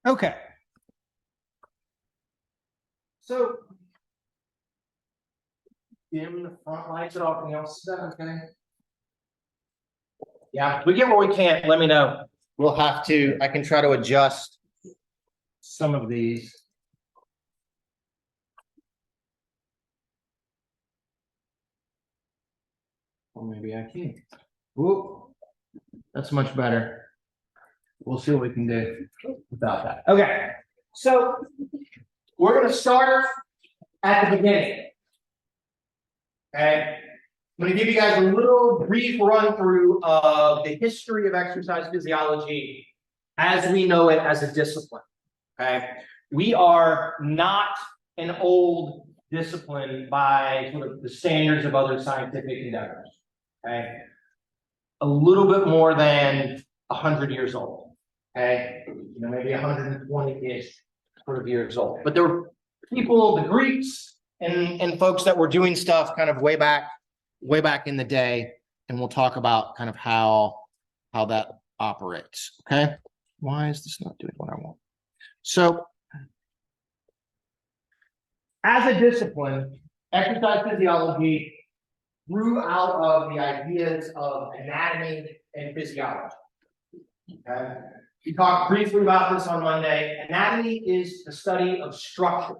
Okay. So, dim the front lights at all. Can y'all see that? Okay. Yeah, we get where we can't. Let me know. We'll have to. I can try to adjust some of these. Or maybe I can. Whoop. That's much better. We'll see what we can do without that. Okay. So we're going to start at the beginning. Okay. I'm going to give you guys a little brief run through of the history of exercise physiology as we know it as a discipline. Okay. We are not an old discipline by sort of the standards of other scientific endeavors. Okay. A little bit more than 100 years old. Okay. Maybe 120-ish sort of years old. But there were people, the Greeks and folks that were doing stuff kind of way back in the day, and we'll talk about kind of how that operates. Okay. Why is this not doing what I want? So as a discipline, exercise physiology grew out of the ideas of anatomy and physiology. Okay. We talked briefly about this on Monday. Anatomy is the study of structure.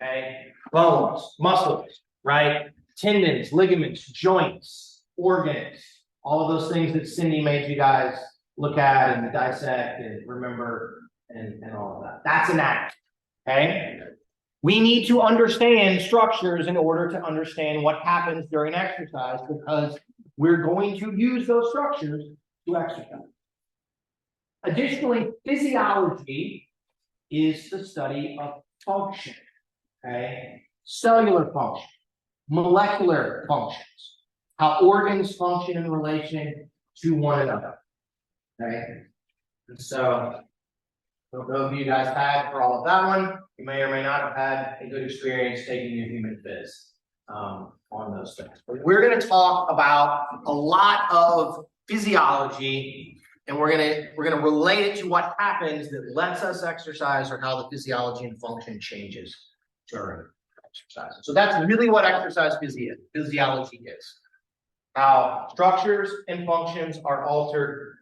Okay. Bones, muscles, right? Tendons, ligaments, joints, organs, all of those things that Cindy made you guys look at and dissect and remember and all of that. That's anatomy. Okay. We need to understand structures in order to understand what happens during exercise, because we're going to use those structures to exercise. Additionally, physiology is the study of function. Okay. Cellular function, molecular functions, how organs function in relation to one another. Okay. And so, I don't know if you guys had for all of that one. You may or may not have had a good experience taking your human phys on those things. But we're going to talk about a lot of physiology, and we're going to relate it to what happens that lets us exercise, or how the physiology and function changes during exercise. So that's really what exercise physiology is. How structures and functions are altered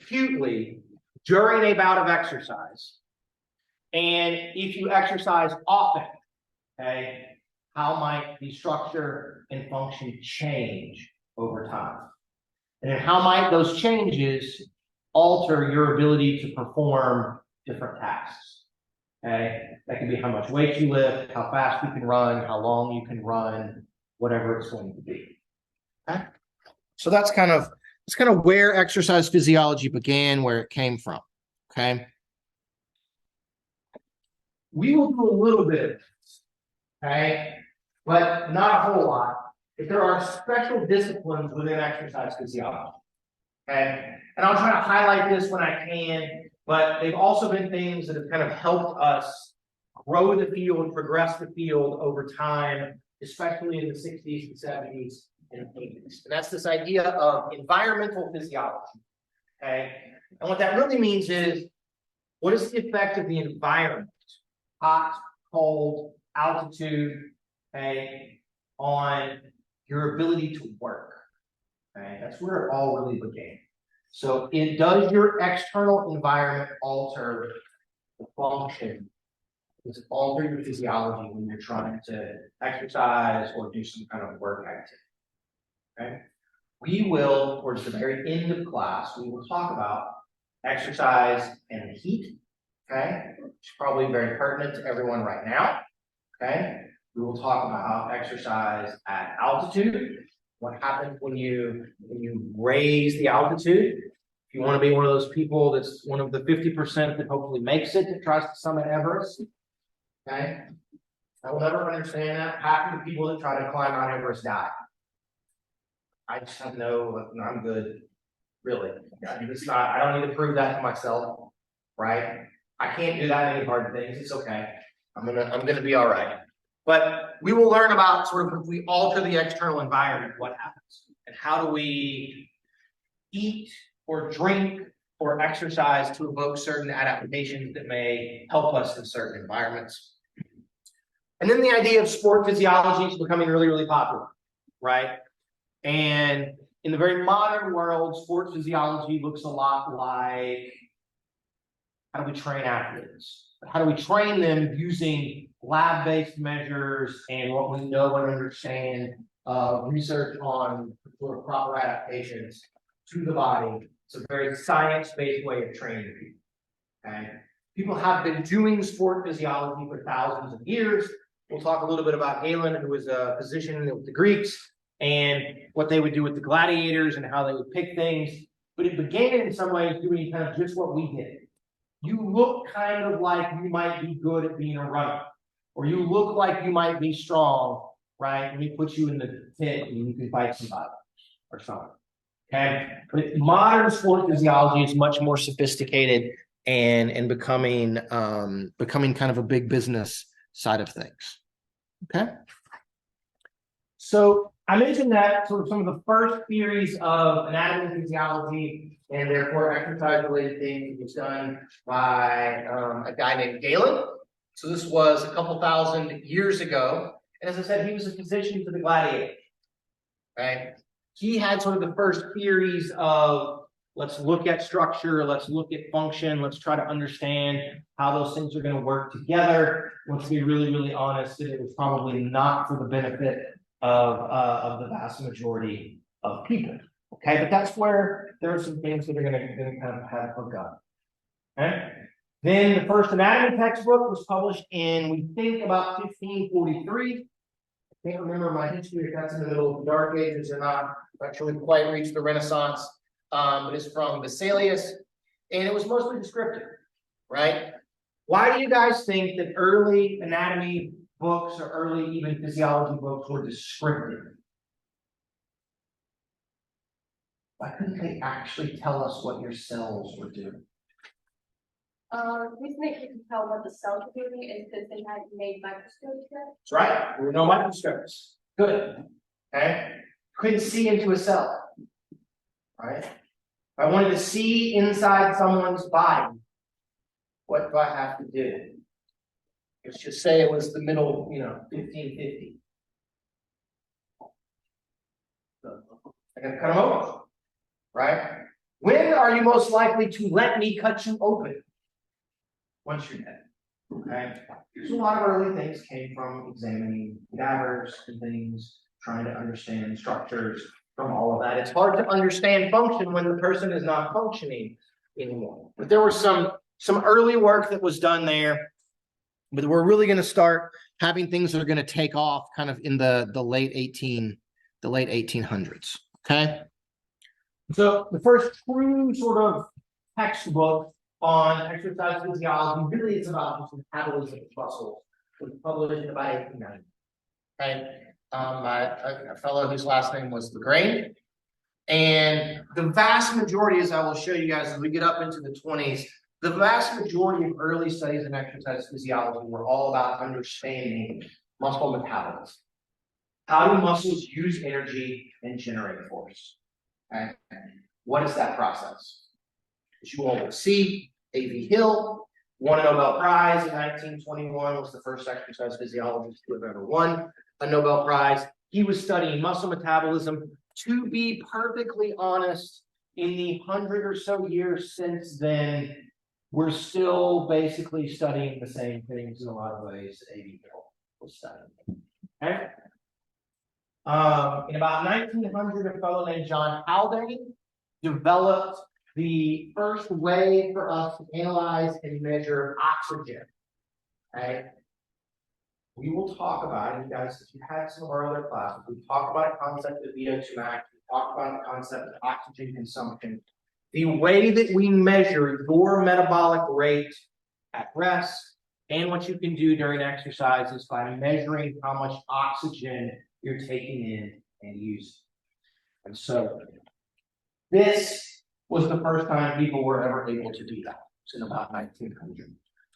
acutely during a bout of exercise. And if you exercise often, okay, how might the structure and function change over time? And how might those changes alter your ability to perform different tasks? Okay, that can be how much weight you lift, how fast you can run, how long you can run, whatever it's going to be. Okay, so that's kind of where exercise physiology began, where it came from. Okay, we will do a little bit of this, okay, but not a whole lot. If there are special disciplines within exercise physiology, okay, and I'll try to highlight this when I can. But they've also been things that have kind of helped us grow the field, progress the field over time, especially in the 60s and 70s and 80s. And that's this idea of environmental physiology. Okay. And what that really means is, what is the effect of the environment, hot, cold, altitude, okay, on your ability to work? Okay. That's where it all really began. So does your external environment alter the function? Does it alter your physiology when you're trying to exercise or do some kind of work activity? Okay. We will, towards the very end of class, we will talk about exercise and heat. Okay. It's probably very pertinent to everyone right now. Okay. We will talk about exercise at altitude. What happens when you raise the altitude? If you want to be one of those people that's one of the 50% that hopefully makes it, that tries to summit Everest, okay? I will never understand that. Half of the people that try to climb Mount Everest die. I just have I'm good, really. I don't need to prove that to myself, right? I can't do that many hard things. It's okay. I'm gonna be all right. But we will learn about sort of, if we alter the external environment, what happens, and how do we eat or drink for exercise to evoke certain adaptations that may help us in certain environments. And then the idea of sport physiology is becoming really, really popular, right? And in the very modern world, sport physiology looks a lot like, how do we train athletes? How do we train them using lab-based measures and what we know and understand research on sort of proper adaptations to the body? It's a very science-based way of training people. Okay? People have been doing sport physiology for thousands of years. We'll talk a little bit about Galen, who was a physician with the Greeks, and what they would do with the gladiators and how they would pick things. But it began in some ways doing kind of just what we did. You look kind of like you might be good at being a runner, or you look like you might be strong, right? Let me put you in the pit and you can fight somebody or something. Okay, but modern sport physiology is much more sophisticated and becoming kind of a big business side of things. Okay, so I mentioned that sort of some of the first theories of anatomy and physiology and therefore exercise-related things was done by a guy named Galen. So this was a couple thousand years ago, and as I said, he was a physician to the gladiators. Right? He had sort of the first theories of, let's look at structure, let's look at function, let's try to understand how those things are going to work together. Let's be really, really honest, that it was probably not for the benefit of the vast majority of people. Okay, but that's where there are some things that are going to kind of have hook up. Okay. Then the first anatomy textbook was published in, we think, about 1543. I can't remember my history if that's in the middle of the Dark Ages or not. I'm not sure we've quite reached the Renaissance. But it's from Vesalius, and it was mostly descriptive, right? Why do you guys think that early anatomy books or early even physiology books were descriptive? Why couldn't they actually tell us what your cells were doing? The reason they couldn't tell what the cells were doing is because they hadn't made microscopes yet. That's right. There were no microscopes. Good. Okay. Couldn't see into a cell. Right? If I wanted to see inside someone's body, what do I have to do? Let's just say it was the middle, 1550. I gotta cut them open. Right? When are you most likely to let me cut you open? Once you're dead. Okay? So a lot of early things came from examining cadavers and things, trying to understand structures from all of that. It's hard to understand function when the person is not functioning anymore. But there was some early work that was done there. But we're really going to start having things that are going to take off kind of in the late 1800s. Okay. So the first true sort of textbook on exercise physiology really is about just metabolism of muscles. It was published in about 1890. Okay. A fellow whose last name was Lagrange. And the vast majority, as I will show you guys as we get up into the 20s, the vast majority of early studies in exercise physiology were all about understanding muscle metabolism. How do muscles use energy and generate force? Okay. What is that process? As you all will see, A.V. Hill won a Nobel Prize in 1921, was the first exercise physiologist to have ever won a Nobel Prize. He was studying muscle metabolism. To be perfectly honest, in the 100 or so years since then, we're still basically studying the same things in a lot of ways that A.V. Hill was studying. Okay? In about 1900, a fellow named John Haldane developed the first way for us to analyze and measure oxygen. Okay? We will talk about it, you guys, if you had some of our other classes, we talk about a concept of VO2 max, we talk about the concept of oxygen consumption. The way that we measure your metabolic rate at rest and what you can do during exercise is by measuring how much oxygen you're taking in and using. And so this was the first time people were ever able to do that. It's in about 1900.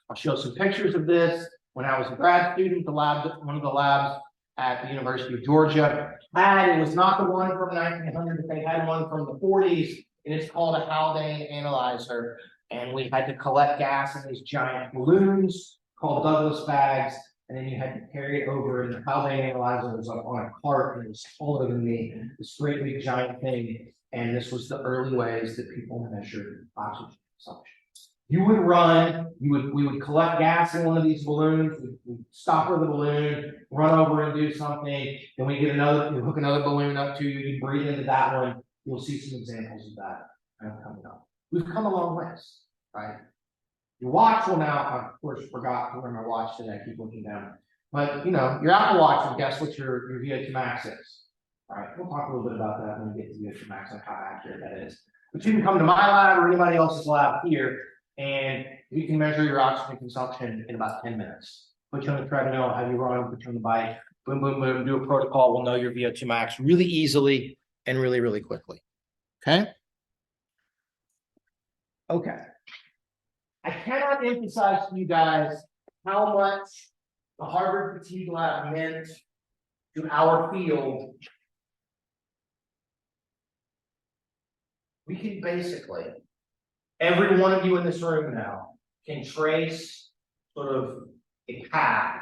I'll show some pictures of this. When I was a grad student, one of the labs at the University of Georgia it was not the one from 1900, but they had one from the 40s. and it's called a Haldane analyzer. And we had to collect gas in these giant balloons called Douglas bags, and then you had to carry it over, and the Haldane analyzer was up on a cart, and it was taller than me, this great big giant thing. And this was the early ways that people measured oxygen consumption. You would run, we would collect gas in one of these balloons, we'd stop with the balloon, run over and do something, then we hook another balloon up to you, you breathe into that one. You'll see some examples of that coming up. We've come a long ways, right? Your watch will now, I of course forgot to wear my watch today, I keep looking down. But your Apple Watch will guess what your VO2 max is. All right, we'll talk a little bit about that when we get to VO2 max and how accurate that is. But you can come to my lab or anybody else's lab here, and we can measure your oxygen consumption in about 10 minutes. Put you on the treadmill, have you run, put you on the bike, boom, boom, boom, do a protocol, we'll know your VO2 max really easily and really, really quickly. Okay? Okay. I cannot emphasize to you guys how much the Harvard Fatigue Lab meant to our field. We can basically, every one of you in this room now can trace sort of a path.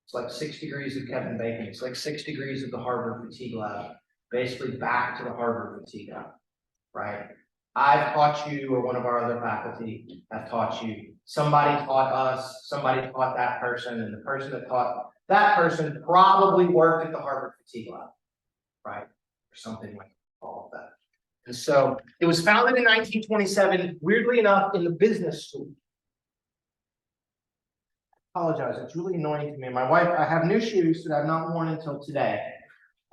It's like 6 degrees of Kevin Bacon. It's like 6 degrees of the Harvard Fatigue Lab, basically back to the Harvard Fatigue Lab, right? I've taught you, or one of our other faculty have taught you. Somebody taught us, somebody taught that person, and the person that taught that person probably worked at the Harvard Fatigue Lab, right? Or something like all of that. And so it was founded in 1927, weirdly enough, in the business school. I apologize, it's really annoying to me. My wife, I have new shoes that I've not worn until today.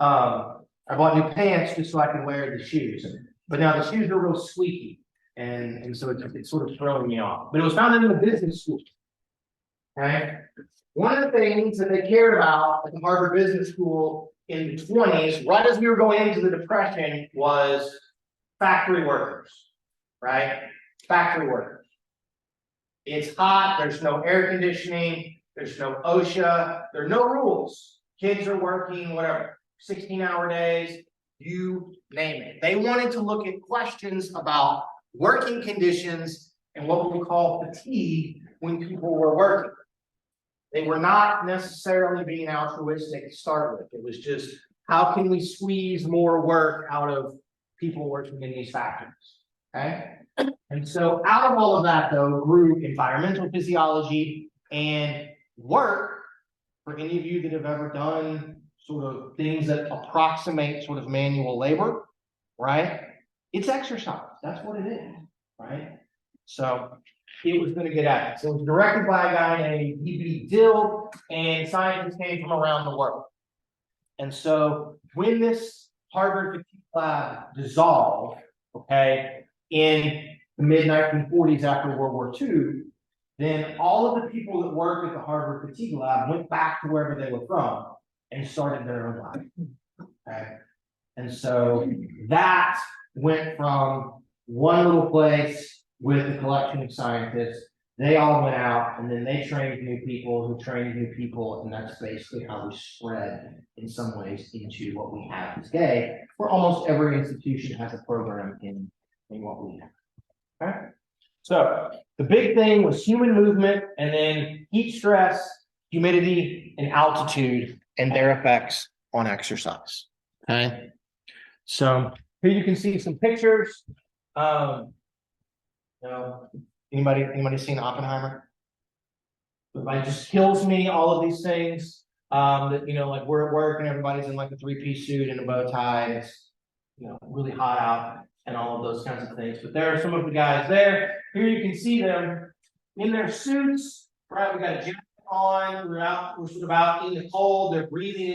I bought new pants just so I could wear the shoes. But now the shoes are real squeaky, and so it's sort of throwing me off. But it was founded in the business school. Okay. One of the things that they cared about at the Harvard Business School in the 20s, right as we were going into the Depression, was factory workers, right? Factory workers. It's hot, there's no air conditioning, there's no OSHA, there are no rules. Kids are working, whatever, 16-hour days, you name it. They wanted to look at questions about working conditions and what we call fatigue when people were working. They were not necessarily being altruistic to start with. It was just, how can we squeeze more work out of people working in these factories? Okay. And so out of all of that, though, grew environmental physiology and work. For any of you that have ever done sort of things that approximate sort of manual labor, right? It's exercise. That's what it is, right? So it was going to get at it. So it was directed by a guy named E.B. Dill, and scientists came from around the world. And so when this Harvard Fatigue Lab dissolved, okay, in the mid-1940s after World War II, then all of the people that worked at the Harvard Fatigue Lab went back to wherever they were from and started their own lab. Okay. And so that went from one little place with a collection of scientists. They all went out, and then they trained new people who trained new people, and that's basically how we spread in some ways into what we have today, where almost every institution has a program in what we have. Okay. So the big thing was human movement, and then heat stress, humidity, and altitude, and their effects on exercise. Okay. So here you can see some pictures. Anybody seen Oppenheimer? It just kills me, all of these things. That like we're at work and everybody's in like a three-piece suit and a bow tie. It's really hot out and all of those kinds of things. But there are some of the guys there. Here you can see them in their suits, right? We got a jacket on, we're sort of out in the cold, they're breathing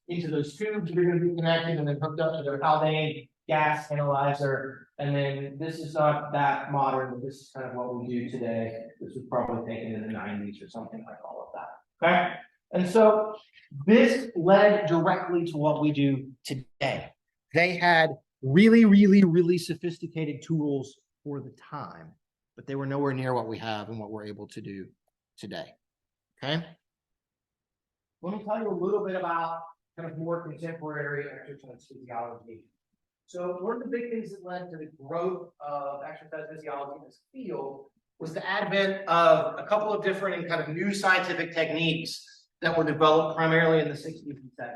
into those tubes that are going to be connected and then hooked up to their Haldane gas analyzer. And then this is not that modern, but this is kind of what we do today. This was probably taken in the 90s or something like all of that. Okay. And so this led directly to what we do today. They had really, really, really sophisticated tools for the time, but they were nowhere near what we have and what we're able to do today. Okay. Let me tell you a little bit about kind of more contemporary exercise physiology. So one of the big things that led to the growth of exercise physiology in this field was the advent of a couple of different and kind of new scientific techniques that were developed primarily in the 60s and 70s.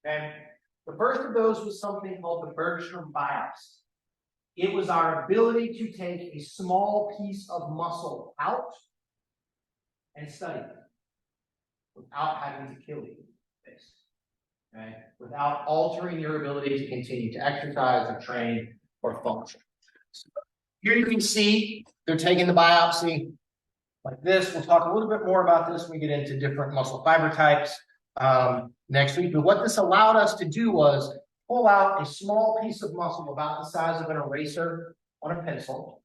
And the first of those was something called the Bergstrom biopsy. It was our ability to take a small piece of muscle out and study it without having to kill you. Okay? Without altering your ability to continue to exercise or train or function. So here you can see they're taking the biopsy like this. We'll talk a little bit more about this when we get into different muscle fiber types next week. But what this allowed us to do was pull out a small piece of muscle about the size of an eraser on a pencil,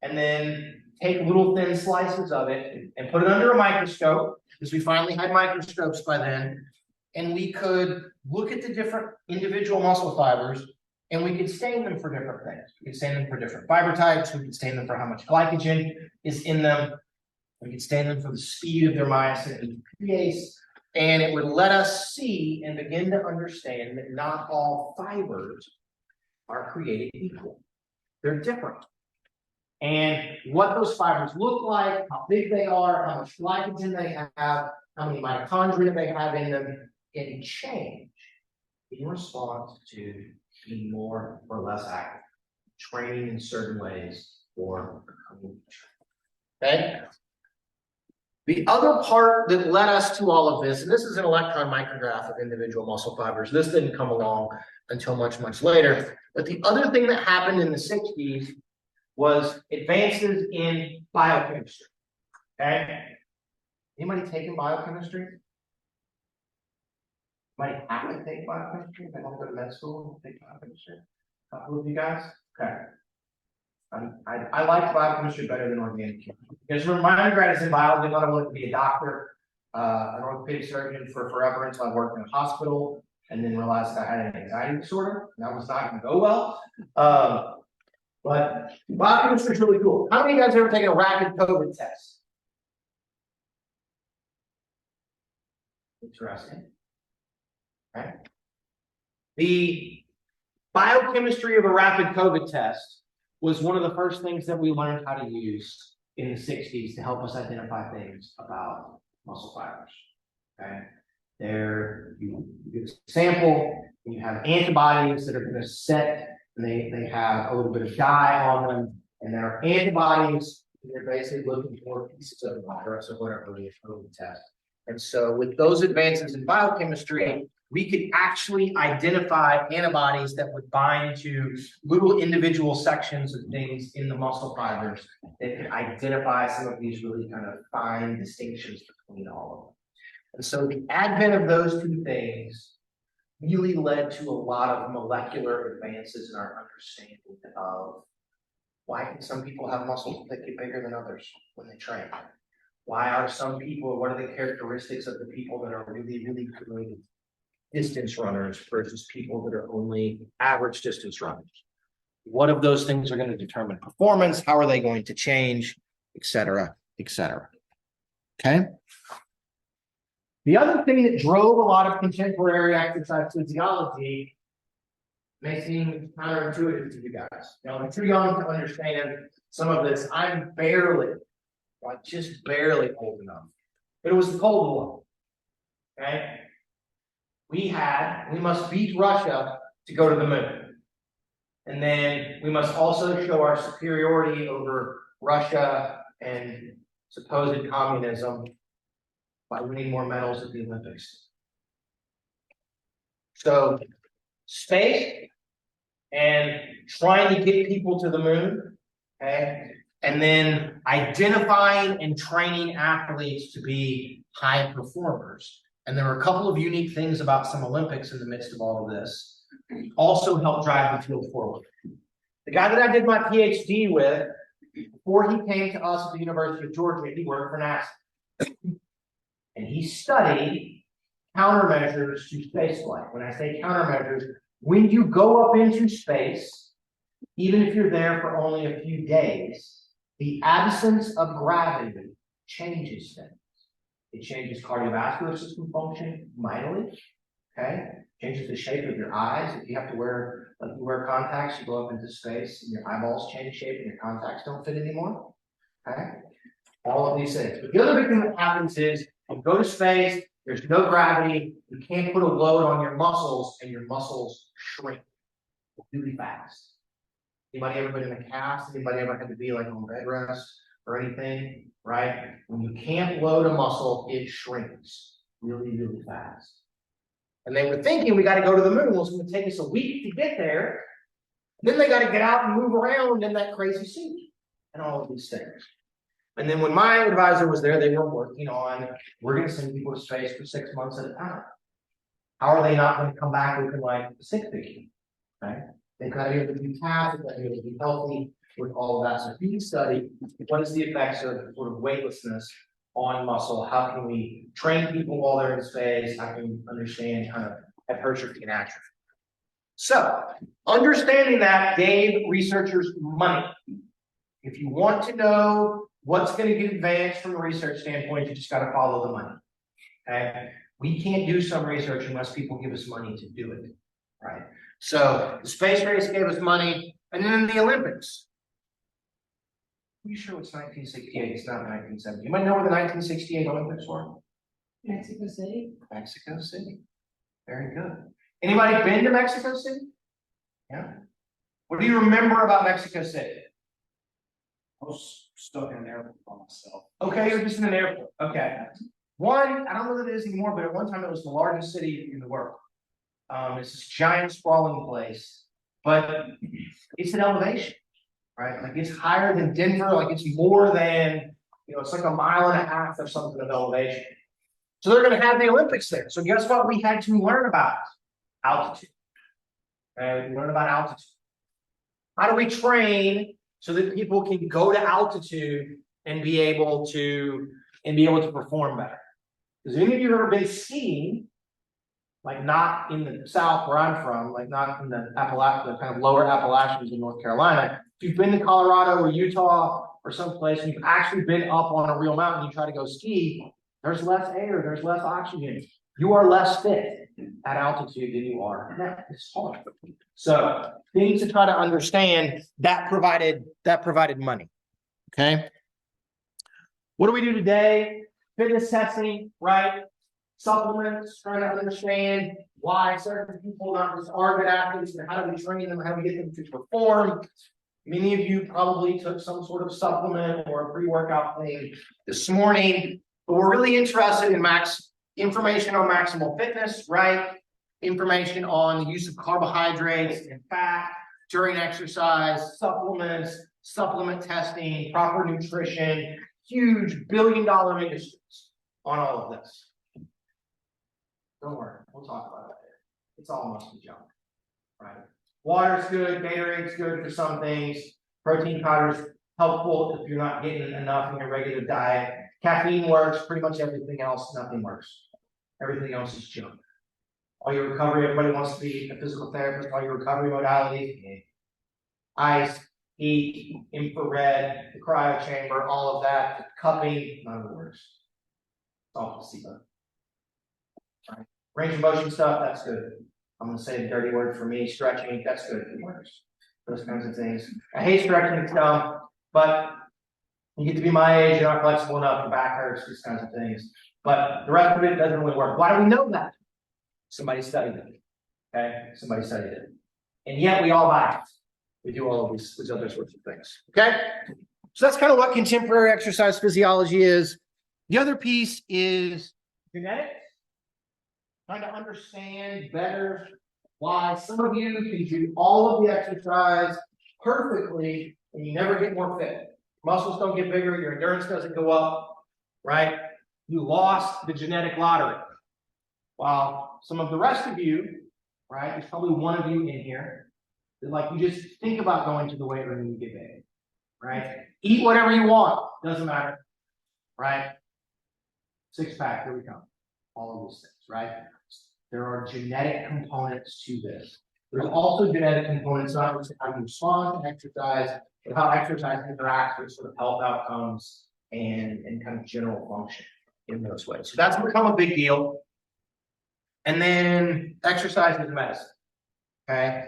and then take little thin slices of it and put it under a microscope, because we finally had microscopes by then, and we could look at the different individual muscle fibers, and we could stain them for different things. We could stain them for different fiber types, we could stain them for how much glycogen is in them, we could stain them for the speed of their myosin ATPase, and it would let us see and begin to understand that not all fibers are created equal. They're different. And what those fibers look like, how big they are, how much glycogen they have, how many mitochondria they have in them, can change in response to being more or less active, training in certain ways, or okay. The other part that led us to all of this, and this is an electron micrograph of individual muscle fibers. This didn't come along until much, much later. But the other thing that happened in the 60s was advances in biochemistry. Okay? Anybody taking biochemistry? Anybody have to take biochemistry? If I want to go to med school and take biochemistry? A couple of you guys? Okay. I like biochemistry better than organic chemistry. Because remember, my undergrad is in biology. I thought I wanted to be a doctor, an orthopedic surgeon for forever until I worked in a hospital, and then realized that I had an anxiety disorder, and that was not going to go well. But biochemistry is really cool. How many of you guys have ever taken a rapid COVID test? Interesting. Okay. The biochemistry of a rapid COVID test was one of the first things that we learned how to use in the 60s to help us identify things about muscle fibers. Okay. There you get a sample, and you have antibodies that are going to set, and they have a little bit of dye on them, and there are antibodies, and they're basically looking for pieces of the virus or whatever the COVID test. And so with those advances in biochemistry, we could actually identify antibodies that would bind to little individual sections of things in the muscle fibers that could identify some of these really kind of fine distinctions between all of them. And so the advent of those two things really led to a lot of molecular advances in our understanding of why can some people have muscles that get bigger than others when they train? Why are some people, what are the characteristics of the people that are really, really good distance runners versus people that are only average distance runners? What of those things are going to determine performance? How are they going to change, et cetera, et cetera? Okay. The other thing that drove a lot of contemporary exercise physiology may seem counterintuitive to you guys. Now, I'm too young to understand some of this. I'm just barely old enough. But it was the Cold War. Okay. We must beat Russia to go to the moon. And then we must also show our superiority over Russia and supposed communism by winning more medals at the Olympics. So space and trying to get people to the moon, okay, and then identifying and training athletes to be high performers. And there were a couple of unique things about some Olympics in the midst of all of this, also helped drive the field forward. The guy that I did my PhD with, before he came to us at the University of Georgia, he worked for NASA. And he studied countermeasures to spaceflight. When I say countermeasures, when you go up into space, even if you're there for only a few days, the absence of gravity changes things. It changes cardiovascular system function mightily. Okay, changes the shape of your eyes. If you have to wear, like you wear contacts, you go up into space and your eyeballs change shape and your contacts don't fit anymore. Okay, all of these things. But the other big thing that happens is you go to space, there's no gravity, you can't put a load on your muscles, and your muscles shrink really fast. Anybody ever been in a cast? Anybody ever had to be like on bed rest or anything? Right? When you can't load a muscle, it shrinks really, really fast. And they were thinking we got to go to the moon. Well, it's going to take us a week to get there. Then they got to get out and move around in that crazy suit and all of these things. And then when my advisor was there, they were working on, we're going to send people to space for 6 months at a time. How are they not going to come back looking like the sick baby? Right? They've got to be able to be tasks, they've got to be able to be healthy with all of that. So if you study what is the effects of sort of weightlessness on muscle, how can we train people while they're in space, how can we understand kind of hypertrophy and atrophy. So understanding that gave researchers money. If you want to know what's going to get advanced from a research standpoint, you just got to follow the money. Okay? We can't do some research unless people give us money to do it. Right? So the space race gave us money, and then the Olympics. Are you sure it's 1968? It's not 1970. You might know where the 1968 Olympics were. Mexico City. Mexico City. Very good. Anybody been to Mexico City? Yeah. What do you remember about Mexico City? I was stuck in an airport by myself. Okay, you're just in an airport. Okay. One, I don't know that it is anymore, but at one time it was the largest city in the world. It's this giant sprawling place, but it's an elevation, right? Like it's higher than Denver, like it's more than, it's like 1.5 miles or something of elevation. So they're going to have the Olympics there. So guess what we had to learn about? Altitude. Okay, we learn about altitude. How do we train so that people can go to altitude and be able to perform better? Because any of you have ever been skiing, like not in the South where I'm from, like not in the Appalachian, kind of lower Appalachians in North Carolina. If you've been to Colorado or Utah or someplace and you've actually been up on a real mountain, you try to go ski, there's less air, there's less oxygen. You are less fit at altitude than you are. And that is hard. So things to try to understand that provided money. Okay. What do we do today? Fitness testing, right? Supplements, trying to understand why certain people not just are good athletes and how do we train them, how do we get them to perform. Many of you probably took some sort of supplement or a pre-workout thing this morning, but we're really interested in information on maximal fitness, right? Information on the use of carbohydrates and fat during exercise, supplements, supplement testing, proper nutrition, huge billion-dollar industries on all of this. Don't worry, we'll talk about it later. It's all mostly junk, right? Water's good, Gatorade's good for some things. Protein powder's helpful if you're not getting enough in your regular diet. Caffeine works, pretty much everything else, nothing works. Everything else is junk. All your recovery, everybody wants to be a physical therapist, all your recovery modalities, ice, heat, infrared, the cryo chamber, all of that, the cupping, none of it works. It's all placebo. Right. Range of motion stuff, that's good. I'm going to say a dirty word for me, stretching, that's good, it works. Those kinds of things. I hate stretching stuff, but you get to be my age, you're not flexible enough, your back hurts, these kinds of things. But the rest of it doesn't really work. Why do we know that? Somebody studied it. Okay? Somebody studied it. And yet we all buy it. We do all of these other sorts of things. Okay? So that's kind of what contemporary exercise physiology is. The other piece is genetics. Trying to understand better why some of you can do all of the exercise perfectly and you never get more fit. Muscles don't get bigger, your endurance doesn't go up, right? You lost the genetic lottery. While some of the rest of you, right, there's probably one of you in here that like you just think about going to the weight room when you get big, right? Eat whatever you want, doesn't matter, right? Six-pack, here we come. All of those things, right? There are genetic components to this. There's also genetic components not only to how you respond to exercise, but how exercise interacts with sort of health outcomes and kind of general function in those ways. So that's become a big deal. And then exercise is medicine. Okay.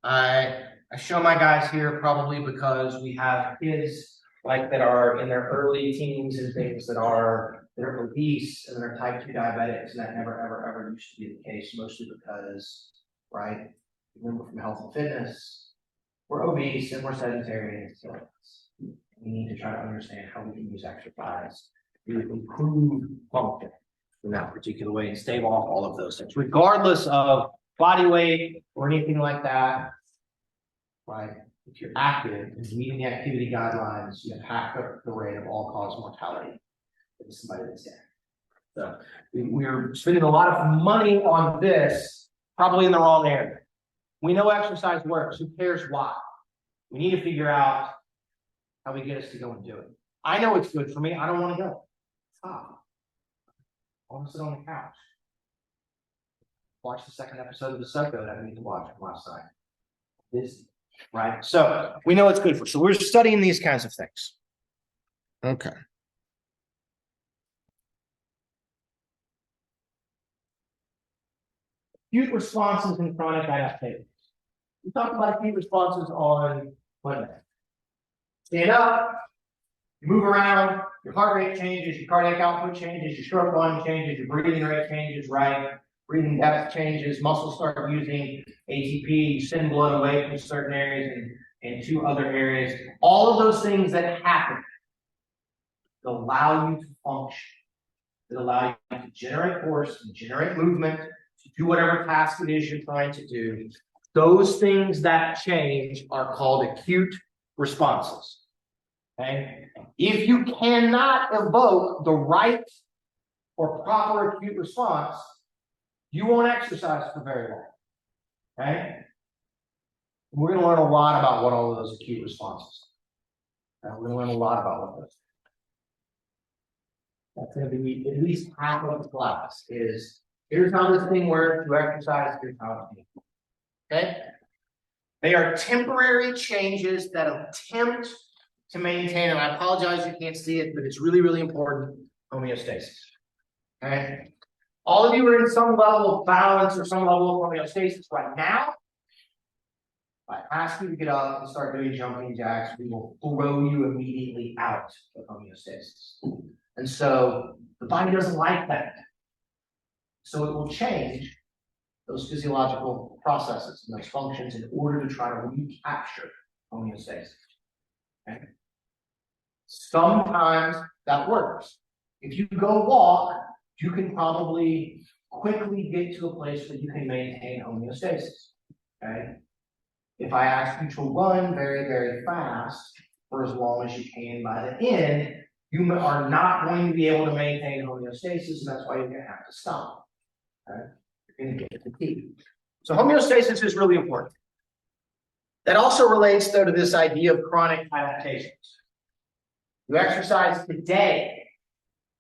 I show my guys here probably because we have kids like that are in their early teens and things that are obese and they're type 2 diabetics, and that never ever used to be the case, mostly because, right, remember from health and fitness, we're obese and we're sedentary, and so we need to try to understand how we can use exercise to improve function in that particular way and stave off all of those things, regardless of body weight or anything like that. Right? If you're active and meeting the activity guidelines, you have half the rate of all-cause mortality than somebody that's dead. So we're spending a lot of money on this, probably in the wrong area. We know exercise works. Who cares why? We need to figure out how we get us to go and do it. I know it's good for me. I don't want to go. Stop. I want to sit on the couch. Watch the second episode of the Soko that I need to watch from last night. This, right? So we know it's good for. So we're studying these kinds of things. Okay. Acute responses and chronic adaptations. We talked about acute responses on Monday. Stand up, you move around, your heart rate changes, your cardiac output changes, your stroke volume changes, your breathing rate changes, right? Breathing depth changes, muscles start using ATP, you send blood away from certain areas and to other areas. All of those things that happen that allow you to function, that allow you to generate force and generate movement, to do whatever task it is you're trying to do. Those things that change are called acute responses. Okay? If you cannot evoke the right or proper acute response, you won't exercise for very long. Okay? We're going to learn a lot about what all of those acute responses are. We're going to learn a lot about what those are. That's going to be at least half of the class is here's how this thing works, you exercise, here's how it works. Okay? They are temporary changes that attempt to maintain, and I apologize you can't see it, but it's really, really important, homeostasis. Okay? All of you are in some level of balance or some level of homeostasis right now. If I ask you to get up and start doing jumping jacks, we will throw you immediately out of homeostasis. And so the body doesn't like that. So it will change those physiological processes and those functions in order to try to recapture homeostasis. Okay? Sometimes that works. If you go walk, you can probably quickly get to a place where you can maintain homeostasis. Okay? If I ask you to run very, very fast for as long as you can, by the end, you are not going to be able to maintain homeostasis, and that's why you're going to have to stop. Okay? You're going to get fatigued. So homeostasis is really important. That also relates, though, to this idea of chronic adaptations. You exercise today,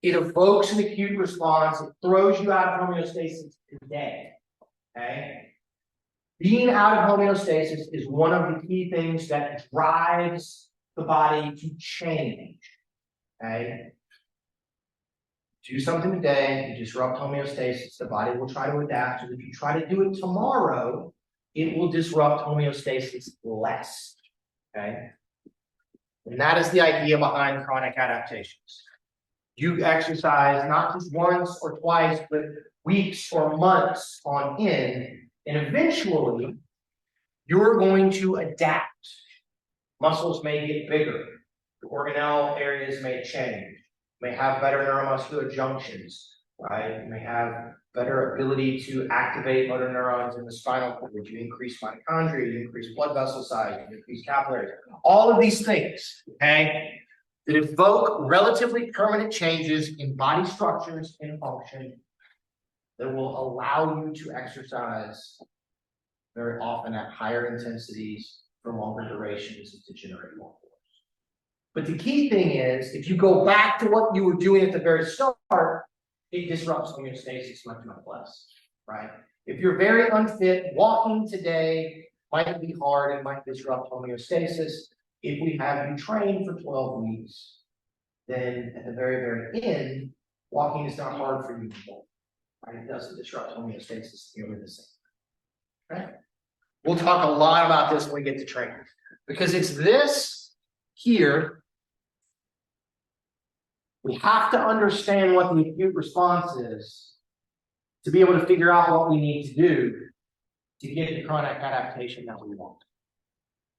it evokes an acute response, it throws you out of homeostasis today. Okay? Being out of homeostasis is one of the key things that drives the body to change. Okay? Do something today, you disrupt homeostasis, the body will try to adapt. So if you try to do it tomorrow, it will disrupt homeostasis less. Okay? And that is the idea behind chronic adaptations. You exercise not just once or twice, but weeks or months on end, and eventually you're going to adapt. Muscles may get bigger, the organelle areas may change, you may have better neuromuscular junctions, right? You may have better ability to activate motor neurons in the spinal cord. You increase mitochondria, you increase blood vessel size, you increase capillaries. All of these things, okay, that evoke relatively permanent changes in body structures and function that will allow you to exercise very often at higher intensities for longer durations and to generate more force. But the key thing is, if you go back to what you were doing at the very start, it disrupts homeostasis much, much less, right? If you're very unfit, walking today might be hard and might disrupt homeostasis. If we have you train for 12 weeks, then at the very, very end, walking is not hard for you anymore. Right, it doesn't disrupt homeostasis, it's nearly the same. Okay? We'll talk a lot about this when we get to training. Because it's this here. We have to understand what the acute response is to be able to figure out what we need to do to get the chronic adaptation that we want.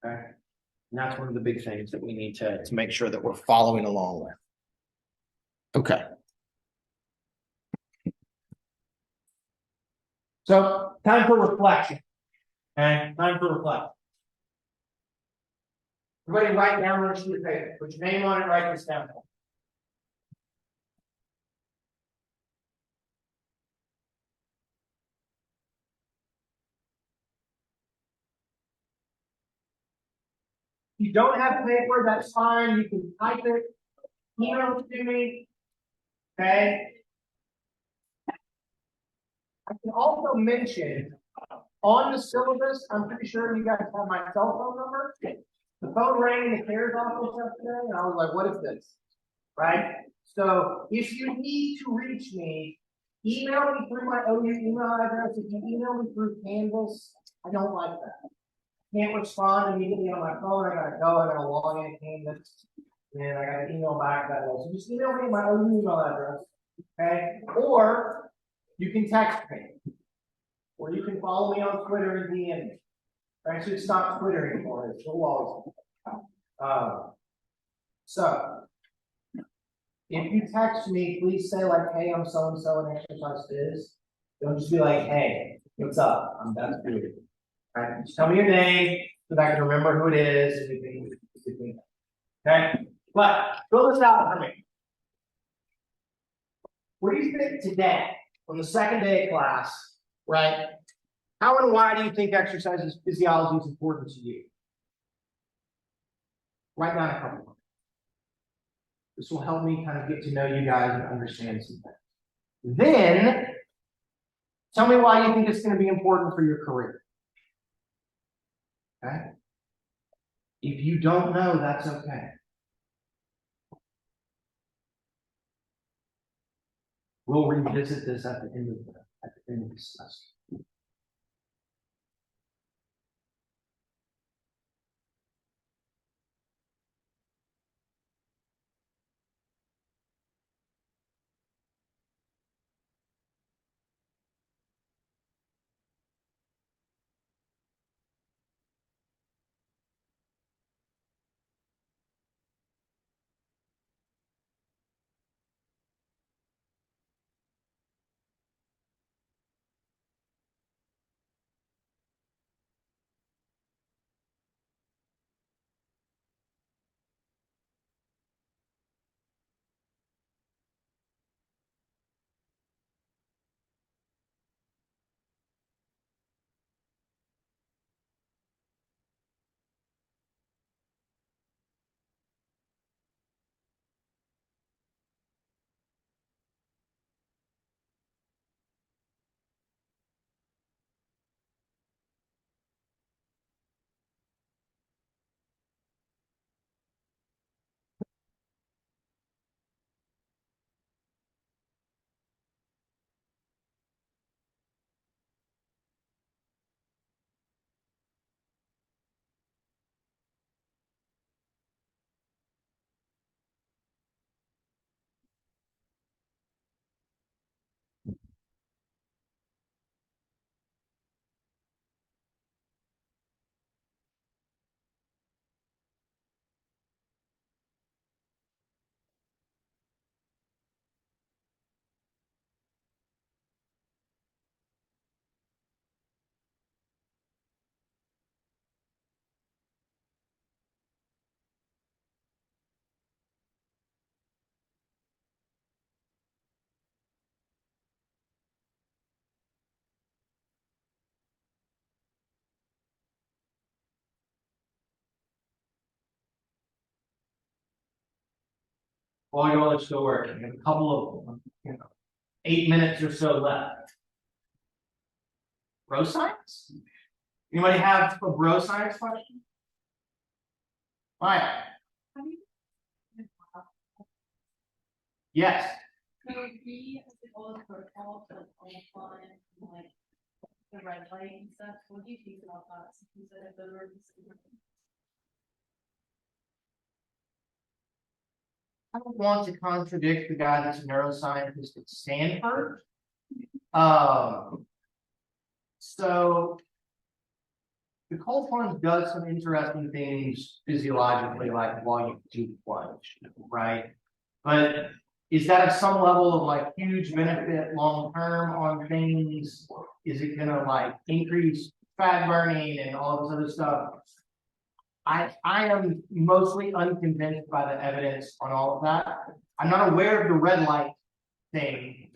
Okay? And that's one of the big things that we need to make sure that we're following along with. Okay. So, time for reflection. Okay, time for reflection. Everybody write down on a sheet of paper. Put your name on it, write this down. If you don't have paper, that's fine. You can type it, email it to me. Okay. I can also mention on the syllabus, I'm pretty sure you guys have my cell phone number. The phone rang in the CARES office yesterday, and I was like, what is this? Right? So if you need to reach me, email me through my OU email address. If you email me through Canvas, I don't like that. Can't respond immediately on my phone. I gotta go, I gotta log in Canvas, and I gotta email back that way. So just email me my OU email address. Okay? Or you can text me. Or you can follow me on Twitter and DM me. I actually stopped Twitter anymore. It's still always. So if you text me, please say like, hey, I'm so and so in exercise biz. Don't just be like, hey, what's up? I'm done with you. All right, just tell me your name so that I can remember who it is. Okay, but fill this out for me. What do you think today, on the second day of class, right? How and why do you think exercise physiology is important to you? Write down a couple of them. This will help me kind of get to know you guys and understand some things. Then, tell me why you think it's going to be important for your career. Okay? If you don't know, that's okay. We'll revisit this at the end of the semester. While y'all are still working, a couple of 8 minutes or so left. Bro science? Anybody have a bro science question? Maya? Yes. So he has the old protocol to all fun, like the red light and stuff. What do you think about that? He said if the road is. I don't want to contradict the guy that's a neuroscientist at Stanford. So the cold plunge does some interesting things physiologically, like volume tube plunge, right? But is that at some level of like huge benefit long term on things? Is it gonna like increase fat burning and all this other stuff? I am mostly unconvinced by the evidence on all of that. I'm not aware of the red light thing.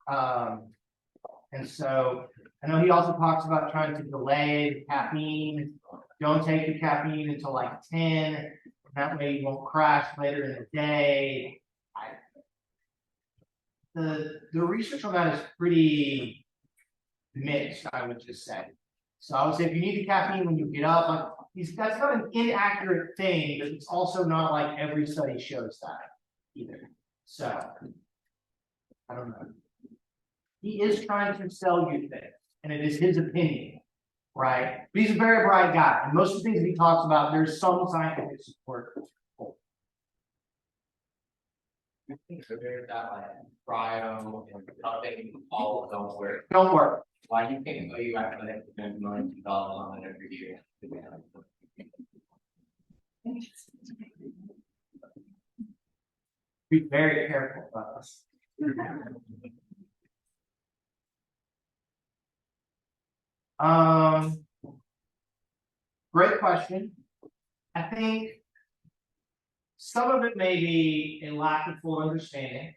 And so I know he also talks about trying to delay the caffeine. Don't take the caffeine until like 10. That way you won't crash later in the day. The research on that is pretty mixed, I would just say. So I would say if you need the caffeine when you get up, like that's not an inaccurate thing, but it's also not like every study shows that either. So I don't know. He is trying to sell you things, and it is his opinion, right? But he's a very bright guy, and most of the things that he talks about, there's some scientific support. I think so there's that like cryo and nothing, all don't work. Don't work. Why do you think you actually have to spend millions of dollars on it every year? Be very careful about this. Great question. I think some of it may be a lack of full understanding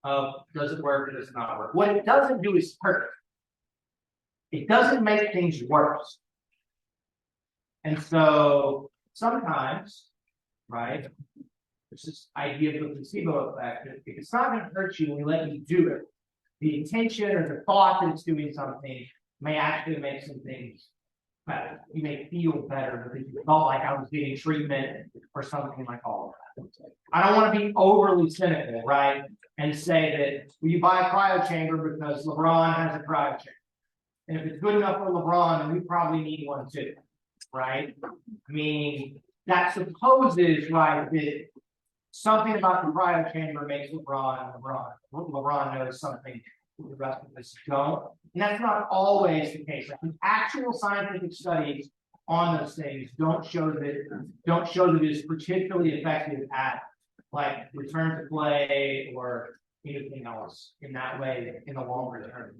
of does it work or does it not work. What it doesn't do is hurt. It doesn't make things worse. And so sometimes, right, there's this idea of the placebo effect. If it's not going to hurt you when we let you do it, the intention or the thought that it's doing something may actually make some things better. You may feel better because you felt like I was getting treatment or something like all of that. I don't want to be overly cynical, right? And say that well, you buy a cryo chamber because LeBron has a cryo chamber. And if it's good enough for LeBron, then we probably need one too, right? I mean, that supposes, right, that something about the cryo chamber makes LeBron. LeBron knows something the rest of us don't. And that's not always the case. Like, the actual scientific studies on those things don't show that it is particularly effective at like return to play or anything else in that way in the longer term.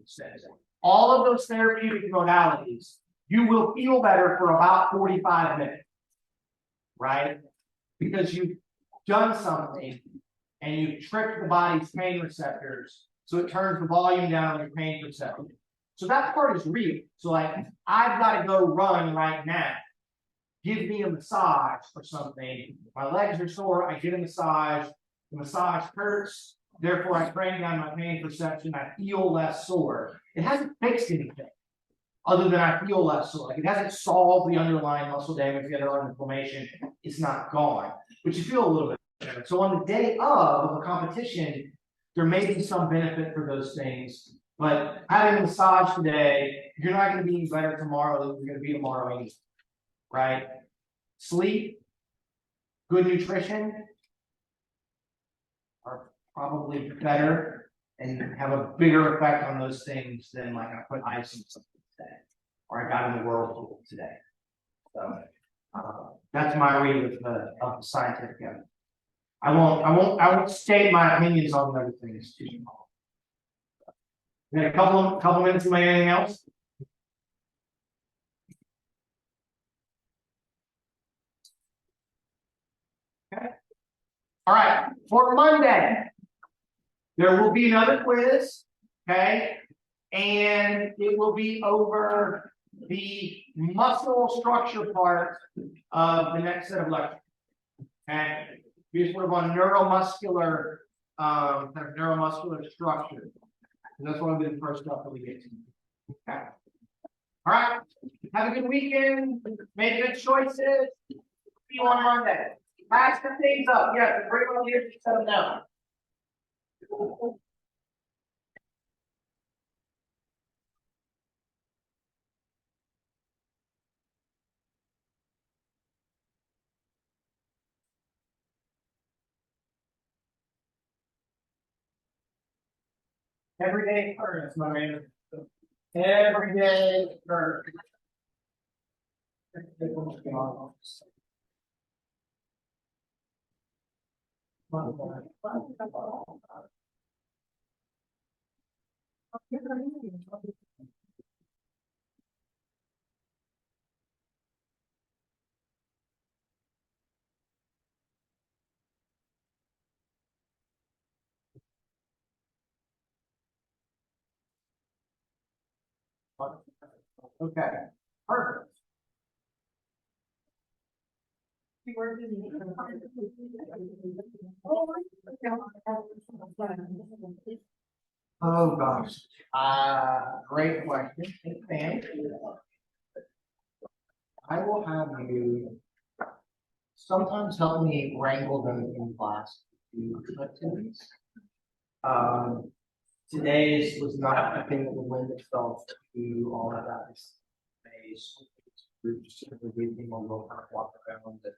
All of those therapeutic modalities, you will feel better for about 45 minutes, right? Because you've done something and you've tricked the body's pain receptors, so it turns the volume down on your pain receptor. So that part is real. So like, I've got to go run right now. Give me a massage or something. My legs are sore, I get a massage. The massage hurts, therefore I bring down my pain perception, I feel less sore. It hasn't fixed anything other than I feel less sore. Like, it hasn't solved the underlying muscle damage, the underlying inflammation. It's not gone, but you feel a little bit better. So on the day of a competition, there may be some benefit for those things, but having a massage today, you're not going to be any better tomorrow than you're going to be tomorrow anyway, right? Sleep, good nutrition are probably better and have a bigger effect on those things than like I put ice in something today, or I got in the whirlpool today. So that's my read of the scientific evidence. I won't state my opinions on the other things too. We got a couple minutes. Anything else? Okay. All right. For Monday, there will be another quiz. Okay, and it will be over the muscle structure part of the next set of lectures. Okay. Here's sort of on neuromuscular, kind of neuromuscular structure. And that's one of the first stuff that we get to. Okay. All right. Have a good weekend. Make good choices. See you on Monday. Pass the things up. Yeah, bring them here to set them down. Everyday occurrence, my man. Everyday occurrence. Okay, perfect. Oh, gosh, great question, Sam. I will have you sometimes help me wrangle them in class to do activities. Today's was not a thing that would lend itself to all of that. Phase groups, everything will go kind of walk around and.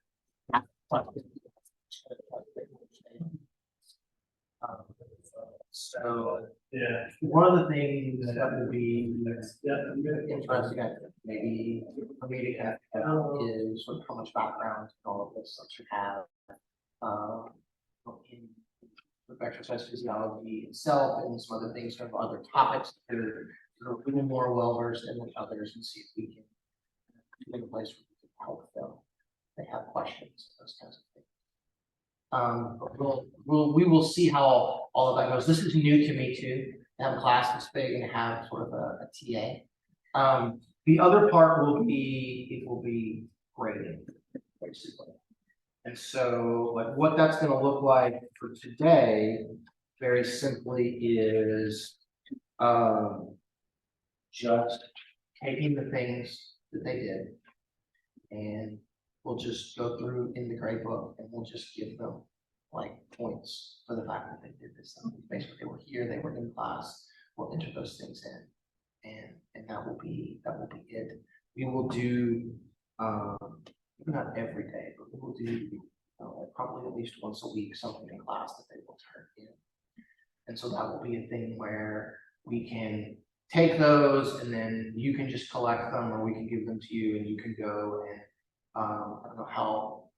So, yeah, one of the things that would be interesting, maybe for me to get is sort of how much background all of this should have. In sort of exercise physiology itself and some other things, sort of other topics that are sort of a little more well versed in than others, and see if we can make a place where we can help them. They have questions, those kinds of things. We will see how all of that goes. This is new to me too, to have a class this big and have sort of a TA. The other part will be grading, basically. And so, like, what that's going to look like for today, very simply, is just taking the things that they did, and we'll just go through in the grade book, and we'll just give them like points for the fact that they did this. Basically, they were here, they were in class. We'll enter those things in, and that will be it. We will do. Not every day, but we will do probably at least once a week something in class that they will turn in. And so that will be a thing where we can take those and then you can just collect them, or we can give them to you and you can go and I don't know how.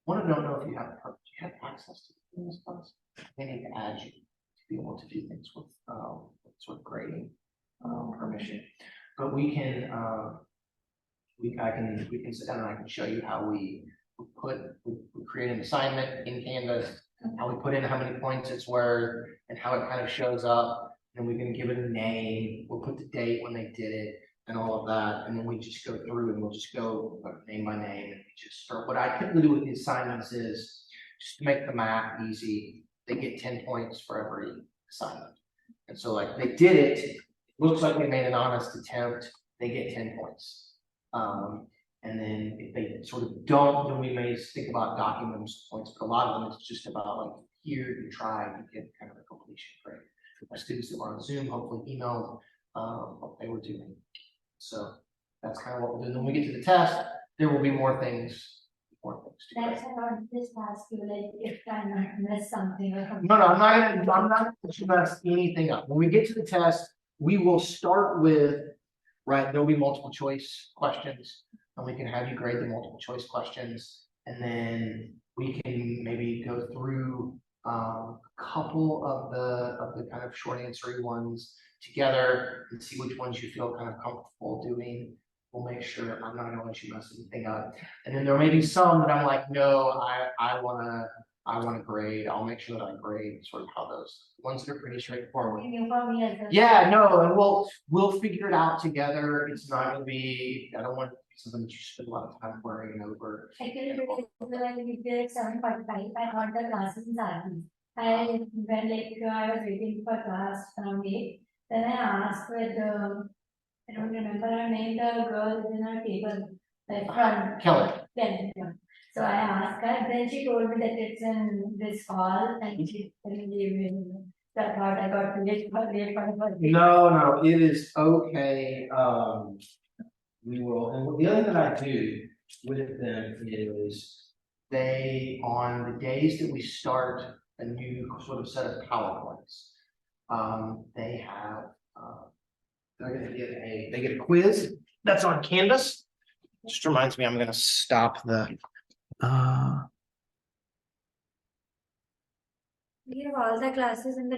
I don't know if you have access to this class. They need to add you to be able to do things with sort of grading permission, but we can. We can sit down and I can show you how we create an assignment in Canvas, how we put in how many points it's worth, and how it kind of shows up. And we can give it a name. We'll put the date when they did it and all of that. And then we just go through and we'll just go name by name. And just for what I typically do with the assignments is just to make the math easy. They get 10 points for every assignment. And so like they did it, looks like they made an honest attempt. They get 10 points. And then if they sort of don't, then we may think about documenting some points, but a lot of them it's just about like here you try to get kind of a completion grade. Our students that were on Zoom hopefully emailed what they were doing. So that's kind of what we'll do. Then when we get to the test, there will be more things. That's about this task, like if I might miss something or something. No, I'm not going to mess anything up. When we get to the test, we will start with. Right, there'll be multiple choice questions, and we can have you grade the multiple choice questions, and then we can maybe go through a couple of the kind of short answery ones together and see which ones you feel kind of comfortable doing. We'll make sure I'm not going to let you mess anything up, and then there may be some that I'm like, no, I want to grade. I'll make sure that I grade sort of how those ones that are pretty straightforward. Yeah, no, and we'll figure it out together. It's not going to be. I don't want it to be something that you spend a lot of time worrying over. Actually, when we did 7:45, I got the classes in Army. I was waiting for class from 8. Then I asked with I don't remember her name. The girl is in her table, like front. Kelly. Yeah. So I asked her, then she told me that it's in this hall and she didn't give me. I thought I got late for the. No, it is okay, we will, and the other thing that I do with them is. They, on the days that we start a new sort of set of PowerPoints. They have, they're gonna they get a quiz that's on Canvas. Just reminds me, I'm gonna stop the, We have all the classes in the